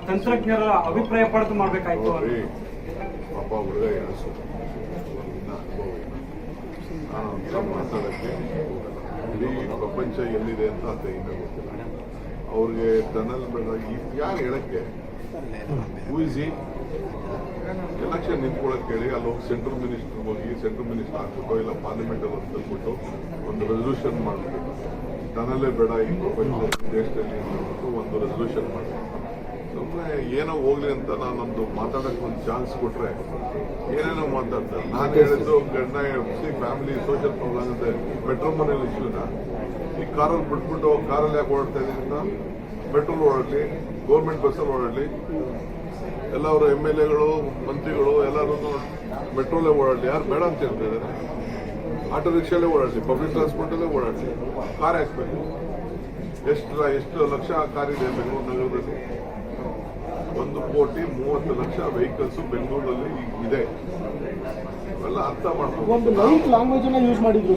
ತಂತ್ರಜ್ಞರ ಅಭಿಪ್ರಾಯ ಪಡೆದು ಮಾಡಬೇಕಾಯ್ತು. ಪಾಪ ಹುಡುಗ ಎಣಸು ಇನ್ನ ಅನುಭವ ಇಲ್ಲ. ನಾನು ಅಂತ ಮಾತಾಡೋಕ್ಕೆ ಇಡೀ ಪ್ರಪಂಚ ಎಲ್ಲಿದೆ ಅಂತ ಅಂತ ಇನ್ನೂ ಗೊತ್ತಿಲ್ಲ. ಅವ್ರಿಗೆ ಟನಲ್ ಬೇಡ ಯಾರು ಹೇಳಕ್ಕೆ ಊಹಿಸಿ ಎಲೆಕ್ಷನ್ ನಿಂತ್ಕೊಳ್ಳೋಕೆ ಹೇಳಿ ಅಲ್ಲಿ ಹೋಗಿ ಸೆಂಟ್ರಲ್ ಮಿನಿಸ್ಟರ್ ಹೋಗಿ ಸೆಂಟ್ರಲ್ ಮಿನಿಸ್ಟರ್ ಹಾಕ್ಬಿಟ್ಟು ಇಲ್ಲ ಪಾರ್ಲಿಮೆಂಟಲ್ಲಿ ಅಂತ ತಂದ್ಬಿಟ್ಟು ಒಂದು ರೆಸಲ್ಯೂಷನ್ ಮಾಡಬೇಕು. ಟನಲ್ಲೇ ಬೇಡ ಈ ಪ್ರಪಂಚ ದೇಶದಲ್ಲಿ ಅಂದ್ಬಿಟ್ಟು ಒಂದು ರೆಸಲ್ಯೂಷನ್ ಮಾಡಬೇಕು. ಸುಮ್ಮನೆ ಏನೋ ಹೋಗ್ಲಿ ಅಂತ ನಾನೊಂದು ಮಾತಾಡೋಕ್ಕೆ ಒಂದು ಚಾನ್ಸ್ ಕೊಟ್ರೆ ಏನೇನೋ ಮಾತಾಡ್ತಾರೆ. ನಾನು ಹೇಳಿದ್ದು ಗಂಡ ಫ್ಯಾಮಿಲಿ ಸೋಷಿಯಲ್ ಪ್ರಾಬ್ಲಮ್ ಅಂತ ಮೆಟ್ರೋ ಮನೇಲಿ ಇಶ್ಯೂನ ಈ ಕಾರಲ್ಲಿ ಬಿಟ್ಬಿಟ್ಟು ಕಾರಲ್ಲಿ ಯಾಕೆ ಓಡಾಡ್ತಾ ಇದ್ದೀನಿ ಅಂತ ಮೆಟ್ರೋಲ್ ಓಡಾಡಲಿ, ಗೌರ್ಮೆಂಟ್ ಬಸ್ಸಲ್ಲಿ ಓಡಾಡಲಿ, ಎಲ್ಲವರು MLAಗಳು ಮಂತ್ರಿಗಳು ಎಲ್ಲರೂ ಮೆಟ್ರೋಲೇ ಓಡಾಡಲಿ. ಯಾರು ಬೇಡ ಅಂತ ಹೇಳ್ತಾ ಇದ್ದಾರೆ? ಆಟೋ ರಿಕ್ಷಾಲೇ ಓಡಾಡಲಿ, ಪಬ್ಲಿಕ್ ಟ್ರಾನ್ಸ್ಪೋರ್ಟಲ್ಲೇ ಓಡಾಡಲಿ, ಕಾರ್ ಹಾಕ್ಬೇಕು. ಎಷ್ಟು ಲಕ್ಷ ಕಾರ್ ಇದೆ ಬೆಂಗಳೂರು ನಗರದಲ್ಲಿ? 1,30,30,00,000 ವೆಹಿಕಲ್ಸ್ ಬೆಂಗಳೂರಲ್ಲಿ ಇದೆ. ಅವೆಲ್ಲ ಅರ್ಥ ಮಾಡ್ಕೊಂಡು ಒಂದು ಲೈಟ್ ಲ್ಯಾಂಗ್ವೇಜ್ ಯೂಸ್ ಮಾಡಿದ್ರು.